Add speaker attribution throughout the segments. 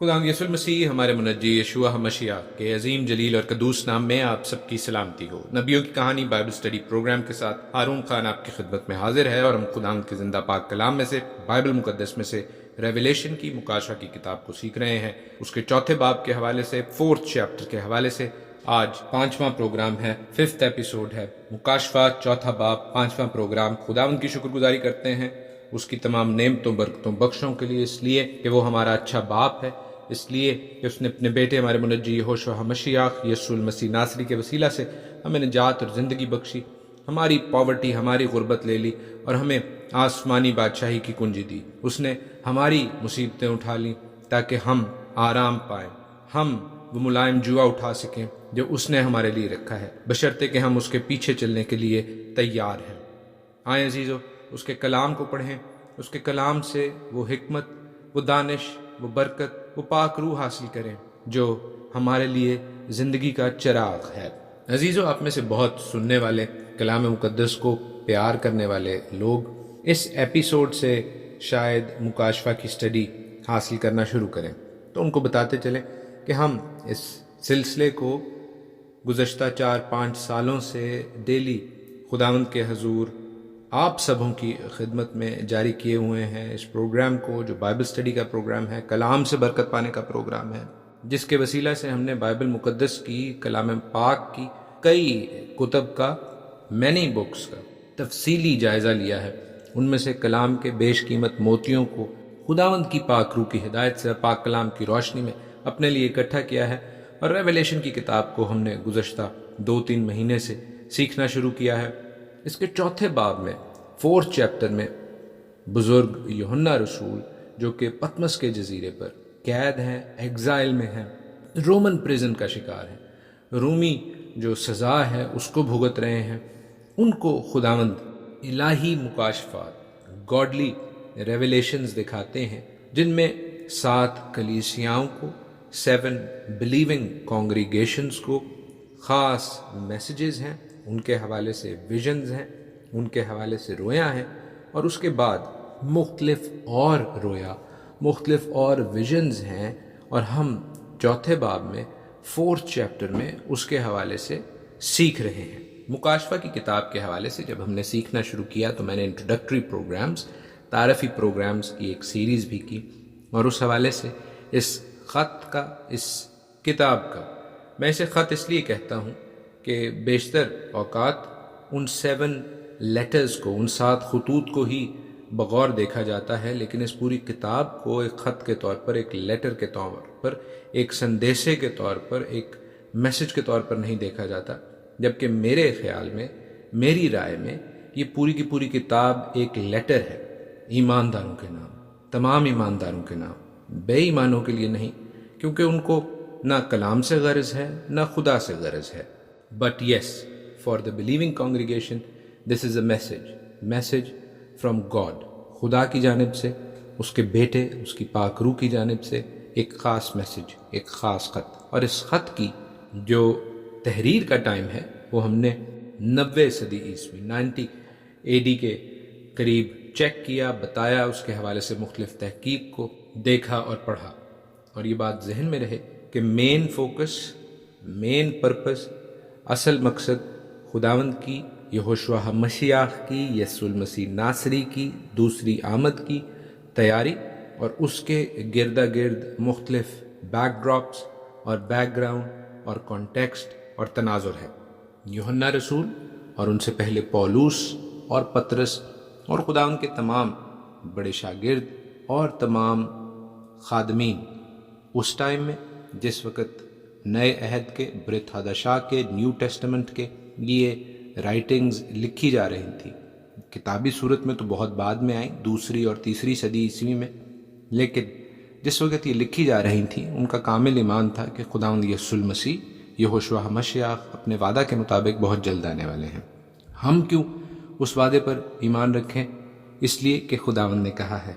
Speaker 1: خدا یسوع مسیح ہمارے منجی یشوع مشیح کے عظیم جلیل اور قدوس نام میں آپ سب کی سلامتی ہو۔ نبیوں کی کہانی بائبل سٹڈی پروگرام کے ساتھ ہارون خان آپ کی خدمت میں حاضر ہے، اور ہم خدا کے زندہ پاک کلام میں سے، بائبل مقدس میں سے ریویلیشن کی مکاشفہ کی کتاب کو سیکھ رہے ہیں، اس کے چوتھے باب کے حوالے سے، 4th چیپٹر کے حوالے سے۔ آج 5واں پروگرام ہے، 5th ایپیسوڈ ہے، مکاشفہ چوتھا باب 5واں پروگرام۔ خداوند کی شکر گزاری کرتے ہیں اس کی تمام نعمتوں برکتوں بخشوں کے لیے، اس لیے کہ وہ ہمارا اچھا باپ ہے، اس لیے کہ اس نے اپنے بیٹے ہمارے منجی یہوشع مسیح یسوع المسیح ناصری کے وسیلہ سے ہمیں نجات اور زندگی بخشی، ہماری پاورٹی، ہماری غربت لے لی اور ہمیں آسمانی بادشاہی کی کنجی دی۔ اس نے ہماری مصیبتیں اٹھا لیں تاکہ ہم آرام پائیں، ہم وہ ملائم جوا اٹھا سکیں جو اس نے ہمارے لیے رکھا ہے، بشرطے کہ ہم اس کے پیچھے چلنے کے لیے تیار ہیں۔ آئیں عزیزو، اس کے کلام کو پڑھیں، اس کے کلام سے وہ حکمت، وہ دانش، وہ برکت، وہ پاک روح حاصل کریں جو ہمارے لیے زندگی کا چراغ ہے۔ عزیزو، آپ میں سے بہت سننے والے، کلام مقدس کو پیار کرنے والے لوگ اس ایپیسوڈ سے شاید مکاشفہ کی سٹڈی حاصل کرنا شروع کریں، تو ان کو بتاتے چلیں کہ ہم اس سلسلے کو گزشتہ 4-5 سالوں سے ڈیلی خداوند کے حضور آپ سبوں کی خدمت میں جاری کیے ہوئے ہیں۔ اس پروگرام کو، جو بائبل سٹڈی کا پروگرام ہے، کلام سے برکت پانے کا پروگرام ہے، جس کے وسیلہ سے ہم نے بائبل مقدس کی، کلام پاک کی کئی کتب کا، مینی بکس کا تفصیلی جائزہ لیا ہے۔ ان میں سے کلام کے بیش قیمت موتیوں کو خداوند کی پاک روح کی ہدایت سے پاک کلام کی روشنی میں اپنے لیے اکٹھا کیا ہے، اور ریویلیشن کی کتاب کو ہم نے گزشتہ 2-3 مہینے سے سیکھنا شروع کیا ہے۔ اس کے چوتھے باب میں، 4th چیپٹر میں، بزرگ یوحنا رسول جو کہ پتمس کے جزیرے پر قید ہیں، ایگزائل میں ہیں، رومن پریزن کا شکار ہیں، رومی جو سزا ہے اس کو بھگت رہے ہیں، ان کو خداوند الہی مکاشفات، گاڈلی ریویلیشنز دکھاتے ہیں، جن میں 7 کلیسیاؤں کو، 7 بلیونگ کانگریگیشنز کو خاص میسیجز ہیں، ان کے حوالے سے ویژنز ہیں، ان کے حوالے سے رویاں ہیں، اور اس کے بعد مختلف اور رویا، مختلف اور ویژنز ہیں، اور ہم چوتھے باب میں، 4th چیپٹر میں اس کے حوالے سے سیکھ رہے ہیں۔ مکاشفہ کی کتاب کے حوالے سے جب ہم نے سیکھنا شروع کیا تو میں نے انٹروڈکٹری پروگرامز، تعارفی پروگرامز کی ایک سیریز بھی کی، اور اس حوالے سے اس خط کا، اس کتاب کا، میں اسے خط اس لیے کہتا ہوں کہ بیشتر اوقات ان 7 لیٹرز کو، ان 7 خطوط کو ہی بغور دیکھا جاتا ہے، لیکن اس پوری کتاب کو ایک خط کے طور پر، ایک لیٹر کے طور پر، ایک سندیشے کے طور پر، ایک میسج کے طور پر نہیں دیکھا جاتا، جبکہ میرے خیال میں، میری رائے میں، یہ پوری کی پوری کتاب ایک لیٹر ہے ایمانداروں کے نام، تمام ایمانداروں کے نام، بے ایمانوں کے لیے نہیں، کیونکہ ان کو نہ کلام سے غرض ہے، نہ خدا سے غرض ہے۔ But yes, for the believing congregation, this is a message from God، خدا کی جانب سے، اس کے بیٹے، اس کی پاک روح کی جانب سے ایک خاص میسج، ایک خاص خط، اور اس خط کی جو تحریر کا ٹائم ہے وہ ہم نے 90 صدی عیسوی 90 AD کے قریب چیک کیا، بتایا، اس کے حوالے سے مختلف تحقیق کو دیکھا اور پڑھا، اور یہ بات ذہن میں رہے کہ مین فوکس، مین پرپس، اصل مقصد خداوند کی، یہوشع مسیح کی، یسوع المسیح ناصری کی دوسری آمد کی تیاری، اور اس کے گردا گرد مختلف بیک ڈراپس اور بیک گراؤنڈ اور کانٹیکسٹ اور تناظر ہے۔ یوحنا رسول اور ان سے پہلے پولوس اور پطرس اور خداوند کے تمام بڑے شاگرد اور تمام خادمین اس ٹائم میں، جس وقت نئے عہد کے، برت حدشاہ کے، نیو ٹیسٹمنٹ کے یہ رائٹنگز لکھی جا رہی تھی، کتابی صورت میں تو بہت بعد میں آئیں، 2 اور 3 صدی عیسوی میں، لیکن جس وقت یہ لکھی جا رہی تھیں ان کا کامل ایمان تھا کہ خداوند یسوع المسیح یہوشع مسیح اپنے وعدہ کے مطابق بہت جلد آنے والے ہیں۔ ہم کیوں اس وعدے پر ایمان رکھیں؟ اس لیے کہ خداوند نے کہا ہے،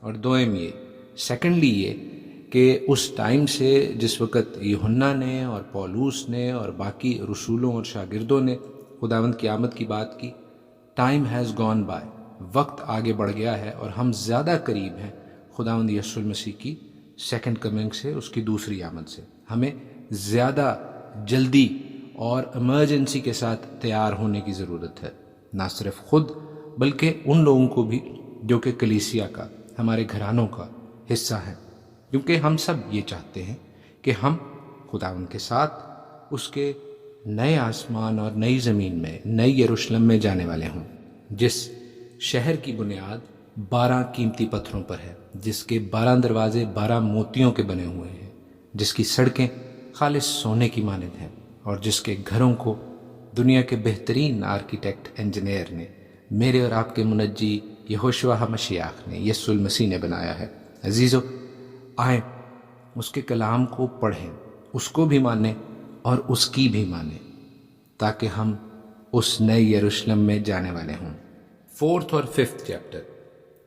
Speaker 1: اور دوم یہ، سیکنڈلی یہ کہ اس ٹائم سے جس وقت یوحنا نے اور پولوس نے اور باقی رسولوں اور شاگردوں نے خداوند کی آمد کی بات کی، ٹائم ہیز گون بائی، وقت آگے بڑھ گیا ہے، اور ہم زیادہ قریب ہیں خداوند یسوع المسیح کی
Speaker 2: سیکنڈ کمنگ سے، اس کی دوسری آمد سے۔ ہمیں زیادہ جلدی اور ایمرجنسی کے ساتھ تیار ہونے کی ضرورت ہے، نہ صرف خود بلکہ ان لوگوں کو بھی جو کہ کلیسیا کا، ہمارے گھرانوں کا حصہ ہیں، کیونکہ ہم سب یہ چاہتے ہیں کہ ہم خداوند کے ساتھ اس کے نئے آسمان اور نئی زمین میں، نئی یروشلم میں جانے والے ہوں، جس شہر کی بنیاد 12 قیمتی پتھروں پر ہے، جس کے 12 دروازے 12 موتیوں کے بنے ہوئے ہیں، جس کی سڑکیں خالص سونے کی مانند ہیں، اور جس کے گھروں کو دنیا کے بہترین آرکیٹیکٹ انجینئر نے، میرے اور آپ کے منجی یہوشوا مسیح نے، یسوع المسیح نے بنایا ہے۔ عزیزو، آئیں اس کے کلام کو پڑھیں، اس کو بھی مانیں اور اس کی بھی مانیں، تاکہ ہم اس نئے یروشلم میں جانے والے ہوں۔
Speaker 1: 4 اور 5 چیپٹر،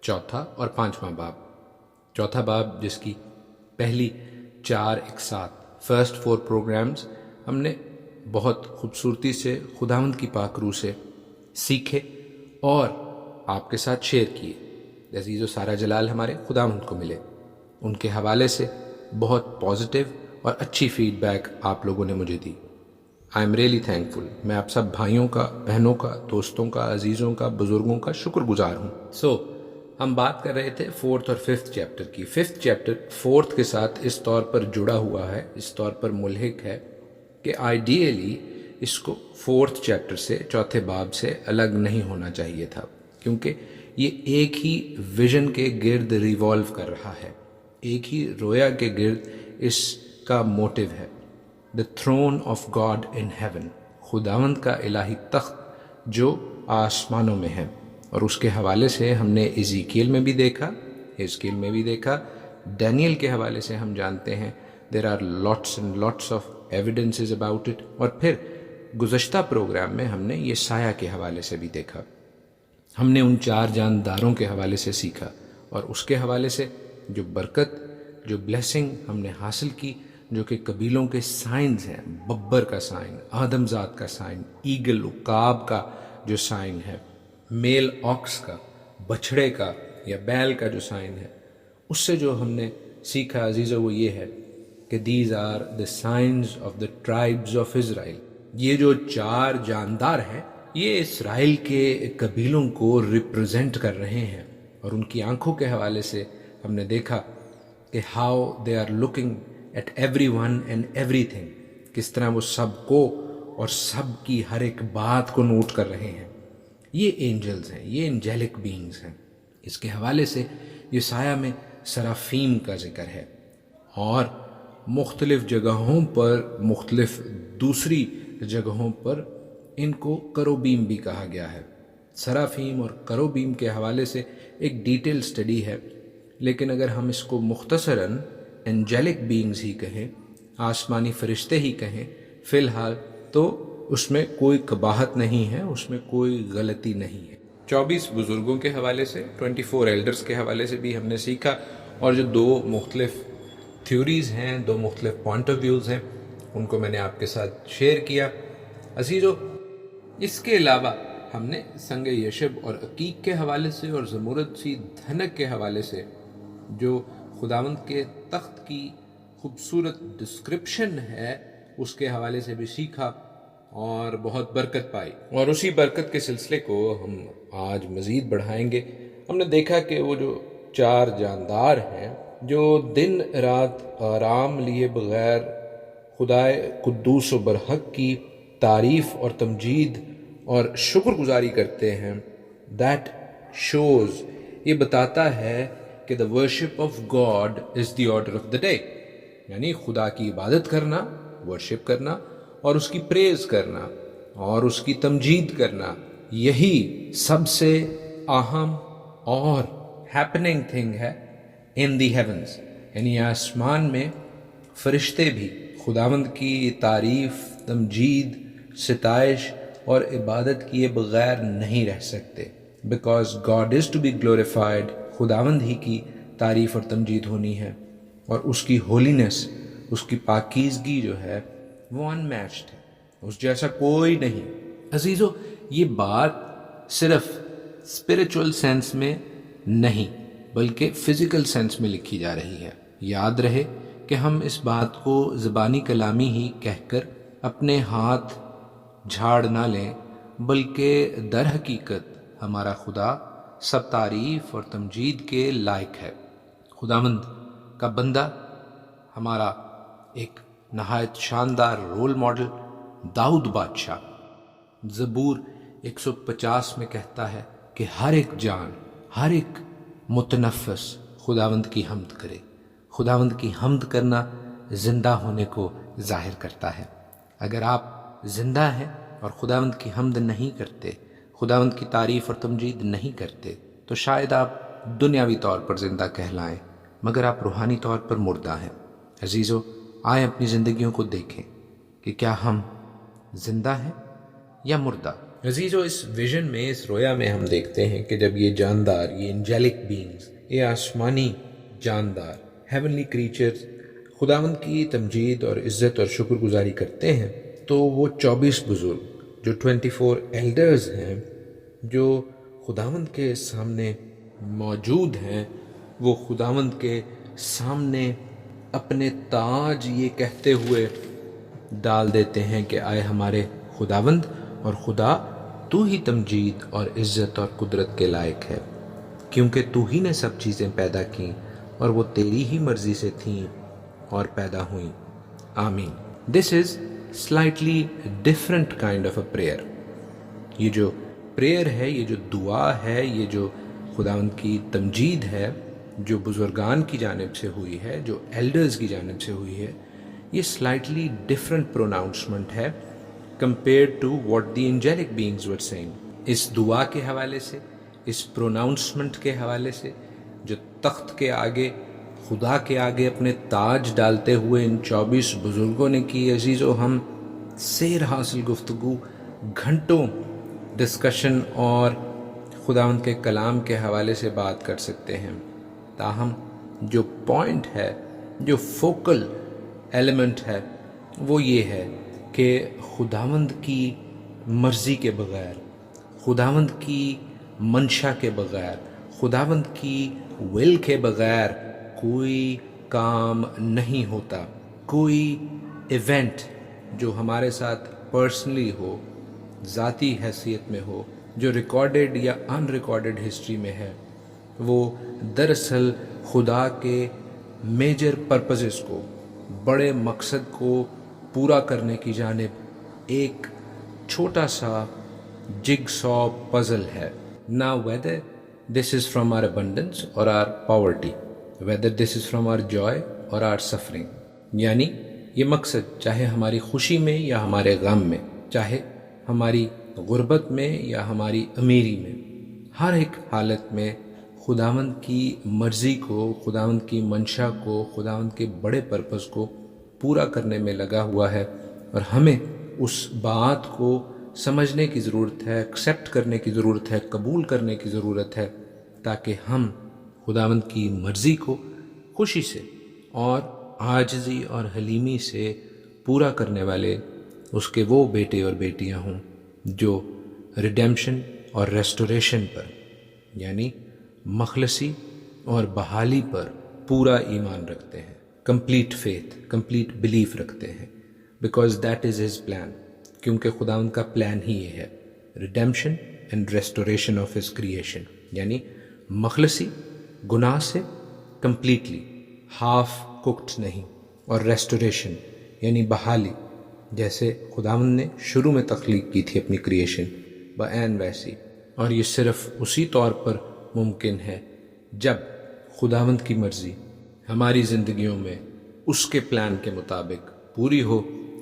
Speaker 1: چوتھا اور 5واں باب۔ چوتھا باب جس کی پہلی 4 ایک ساتھ فرسٹ 4 پروگرامز ہم نے بہت خوبصورتی سے خداوند کی پاک روح سے سیکھے اور آپ کے ساتھ شیئر کیے۔ عزیز و سارا جلال ہمارے خداوند کو ملے، ان کے حوالے سے بہت پازیٹیو اور اچھی فیڈ بیک آپ لوگوں نے مجھے دی۔ I am really thankful. میں آپ سب بھائیوں کا، بہنوں کا، دوستوں کا، عزیزوں کا، بزرگوں کا شکر گزار ہوں۔ ہم بات کر رہے تھے 4 اور 5 چیپٹر کی۔ 5 چیپٹر 4 کے ساتھ اس طور پر جڑا ہوا ہے، اس طور پر ملحق ہے کہ آئیڈیلی اس کو 4 چیپٹر سے، چوتھے باب سے الگ نہیں ہونا چاہیے تھا، کیونکہ یہ ایک ہی ویژن کے گرد ریوالو کر رہا ہے، ایک ہی رویا کے گرد اس کا موٹیو ہے۔ The throne of God in heaven، خداوند کا الہی تخت جو آسمانوں میں ہے، اور اس کے حوالے سے ہم نے ایزیکیل میں بھی دیکھا، حزقیل میں بھی دیکھا، ڈینیل کے حوالے سے ہم جانتے ہیں there are lots and lots of evidences about it، اور پھر گزشتہ پروگرام میں ہم نے یہ سایہ کے حوالے سے بھی دیکھا، ہم نے ان 4 جانداروں کے حوالے سے سیکھا، اور اس کے حوالے سے جو برکت، جو بلیسنگ ہم نے حاصل کی، جو کہ قبیلوں کے سائنز ہیں، ببر کا سائن، آدم ذات کا سائن، ایگل عقاب کا جو سائن ہے، میل آکس کا، بچھڑے کا یا بیل کا جو سائن ہے، اس سے جو ہم نے سیکھا عزیزو وہ یہ ہے کہ these are the signs of the tribes of Israel. یہ جو 4 جاندار ہیں یہ اسرائیل کے قبیلوں کو ریپرزینٹ کر رہے ہیں، اور ان کی آنکھوں کے حوالے سے ہم نے دیکھا کہ how they are looking at everyone and everything, کس طرح وہ سب کو اور سب کی ہر ایک بات کو نوٹ کر رہے ہیں۔ یہ اینجلز ہیں، یہ انجیلک بینگز ہیں۔ اس کے حوالے سے یہ سایہ میں سرافیم کا ذکر ہے، اور مختلف جگہوں پر، مختلف دوسری جگہوں پر ان کو کروبیم بھی کہا گیا ہے۔ سرافیم اور کروبیم کے حوالے سے ایک ڈیٹیل سٹڈی ہے، لیکن اگر ہم اس کو مختصراً انجیلک بینگز ہی کہیں، آسمانی فرشتے ہی کہیں فی الحال، تو اس میں کوئی قباحت نہیں ہے، اس میں کوئی غلطی نہیں ہے۔ 24 بزرگوں کے حوالے سے، 24 ایلڈرز کے حوالے سے بھی ہم نے سیکھا، اور جو 2 مختلف تھیوریز ہیں، 2 مختلف پوائنٹ آف ویوز ہیں، ان کو میں نے آپ کے ساتھ شیئر کیا۔ عزیزو، اس کے علاوہ ہم نے سنگ یشب اور عقیق کے حوالے سے اور زمرد سی دھنک کے حوالے سے جو خداوند کے تخت کی خوبصورت ڈسکرپشن ہے اس کے حوالے سے بھی سیکھا اور بہت برکت پائی، اور اسی برکت کے سلسلے کو ہم آج مزید بڑھائیں گے۔ ہم نے دیکھا کہ وہ جو 4 جاندار ہیں جو دن رات آرام لیے بغیر خدائے قدوس و برحق کی تعریف اور تمجید اور شکر گزاری کرتے ہیں، دیٹ شوز، یہ بتاتا ہے کہ the worship of God is the order of the day، یعنی خدا کی عبادت کرنا، ورشپ کرنا، اور اس کی پریز کرنا اور اس کی تمجید کرنا، یہی سب سے اہم اور ہیپننگ تھنگ ہے in the heavens، یعنی آسمان میں فرشتے بھی خداوند کی تعریف، تمجید، ستائش اور عبادت کیے بغیر نہیں رہ سکتے، because God is to be glorified، خداوند ہی کی تعریف اور تمجید ہونی ہے، اور اس کی ہولینس، اس کی پاکیزگی جو ہے وہ انمیچڈ ہے، اس جیسا کوئی نہیں۔ عزیزو، یہ بات صرف اسپریچول سینس میں نہیں بلکہ فزیکل سینس میں لکھی جا رہی ہے،
Speaker 2: یاد رہے کہ ہم اس بات کو زبانی کلامی ہی کہہ کر اپنے ہاتھ جھاڑ نہ لیں، بلکہ در حقیقت ہمارا خدا سب تعریف اور تمجید کے لائق ہے۔ خداوند کا بندہ، ہمارا ایک نہایت شاندار رول ماڈل داؤد بادشاہ، زبور 150 میں کہتا ہے کہ ہر ایک جان، ہر ایک متنفس خداوند کی حمد کرے۔ خداوند کی حمد کرنا زندہ ہونے کو ظاہر کرتا ہے۔ اگر آپ زندہ ہیں اور خداوند کی حمد نہیں کرتے، خداوند کی تعریف اور تمجید نہیں کرتے، تو شاید آپ دنیاوی طور پر زندہ کہلائیں، مگر آپ روحانی طور پر مردہ ہیں۔ عزیزو، آئیں اپنی زندگیوں کو دیکھیں کہ کیا ہم زندہ ہیں یا مردہ۔
Speaker 1: عزیزو، اس ویژن میں، اس رویا میں ہم دیکھتے ہیں کہ جب یہ جاندار، یہ انجیلک بینگز، یہ آسمانی جاندار، ہیونلی کریچرز خداوند کی تمجید اور عزت اور شکر گزاری کرتے ہیں، تو وہ 24 بزرگ جو 24 ایلڈرز ہیں، جو خداوند کے سامنے موجود ہیں، وہ خداوند کے سامنے اپنے تاج یہ کہتے ہوئے ڈال دیتے ہیں کہ آئے ہمارے خداوند اور خدا، تو ہی تمجید اور عزت اور قدرت کے لائق ہے، کیونکہ تو ہی نے سب چیزیں پیدا کیں اور وہ تیری ہی مرضی سے تھیں اور پیدا ہوئیں۔ آمین۔ This is slightly different kind of a prayer۔ یہ جو پریئر ہے، یہ جو دعا ہے، یہ جو خداوند کی تمجید ہے، جو بزرگان کی جانب سے ہوئی ہے، جو ایلڈرز کی جانب سے ہوئی ہے، یہ slightly different pronouncement ہے compared to what the angelic beings were saying۔ اس دعا کے حوالے سے، اس پروناؤنسمنٹ کے حوالے سے، جو تخت کے آگے، خدا کے آگے اپنے تاج ڈالتے ہوئے ان 24 بزرگوں نے کی، عزیزو، ہم سیر حاصل گفتگو، گھنٹوں ڈسکشن اور خداوند کے کلام کے حوالے سے بات کر سکتے ہیں، تاہم جو پوائنٹ ہے، جو فوکل ایلیمنٹ ہے، وہ یہ ہے کہ خداوند کی مرضی کے بغیر، خداوند کی منشا کے بغیر، خداوند کی ول کے بغیر کوئی کام نہیں ہوتا۔ کوئی ایونٹ جو ہمارے ساتھ پرسنلی ہو، ذاتی حیثیت میں ہو، جو ریکارڈڈ یا ان ریکارڈڈ ہسٹری میں ہے، وہ دراصل خدا کے میجر پرپزز کو، بڑے مقصد کو پورا کرنے کی جانب ایک چھوٹا سا جگ سو پزل ہے۔ Now whether this is from our abundance or our poverty, whether this is from our joy or our suffering، یعنی یہ مقصد چاہے ہماری خوشی میں یا ہمارے غم میں، چاہے ہماری غربت میں یا ہماری امیری میں، ہر ایک حالت میں خداوند کی مرضی کو، خداوند کی منشا کو، خداوند کے بڑے پرپس کو پورا کرنے میں لگا ہوا ہے، اور ہمیں اس بات کو سمجھنے کی ضرورت ہے، ایکسیپٹ کرنے کی ضرورت ہے، قبول کرنے کی ضرورت ہے، تاکہ ہم خداوند کی مرضی کو خوشی سے اور عاجزی اور حلیمی سے پورا کرنے والے اس کے وہ بیٹے اور بیٹیاں ہوں جو ریڈیمشن اور ریسٹوریشن پر، یعنی مخلصی اور بحالی پر پورا ایمان رکھتے ہیں، کمپلیٹ فیتھ، کمپلیٹ بلیف رکھتے ہیں، because that is his plan, کیونکہ خداوند کا پلان ہی یہ ہے، redemption and restoration of his creation, یعنی مخلصی گناہ سے کمپلیٹلی، ہاف کوکڈ نہیں، اور ریسٹوریشن یعنی بحالی، جیسے خداوند نے شروع میں تخلیق کی تھی اپنی کریشن بعین ویسی، اور یہ صرف اسی طور پر ممکن ہے جب خداوند کی مرضی ہماری زندگیوں میں اس کے پلان کے مطابق پوری ہو،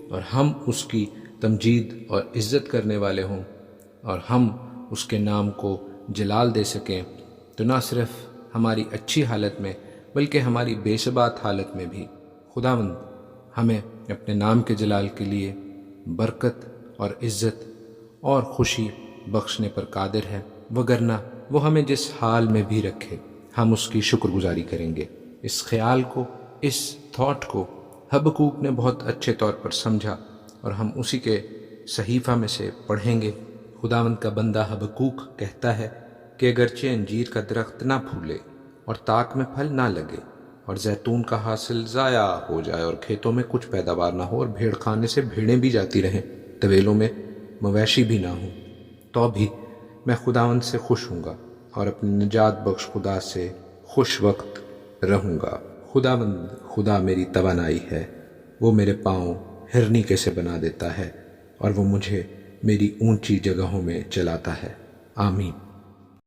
Speaker 1: اور ہم اس کی تمجید اور عزت کرنے والے ہوں، اور ہم اس کے نام کو جلال دے سکیں، تو نہ صرف ہماری اچھی حالت میں بلکہ ہماری بے ثبات حالت میں بھی خداوند ہمیں اپنے نام کے جلال کے لیے برکت اور عزت اور خوشی بخشنے پر قادر ہے، وگرنہ وہ ہمیں جس حال میں بھی رکھے ہم اس کی شکر گزاری کریں گے۔ اس خیال کو، اس تھاٹ کو حبقوق نے بہت اچھے طور پر سمجھا، اور ہم اسی کے صحیفہ میں سے پڑھیں گے۔ خداوند کا بندہ حبقوق کہتا ہے کہ اگرچہ انجیر کا درخت نہ پھولے اور تاک میں پھل نہ لگے،
Speaker 2: اور زیتون کا حاصل ضائع ہو جائے اور کھیتوں میں کچھ پیداوار نہ ہو اور بھیڑ خانے سے بھیڑیں بھی جاتی رہیں، طویلوں میں مویشی بھی نہ ہوں، تو بھی میں خداوند سے خوش ہوں گا اور اپنے نجات بخش خدا سے خوش وقت رہوں گا۔ خداوند خدا میری توانائی ہے، وہ میرے پاؤں ہرنیکے سے بنا دیتا ہے اور وہ مجھے میری اونچی جگہوں میں چلاتا ہے۔ آمین۔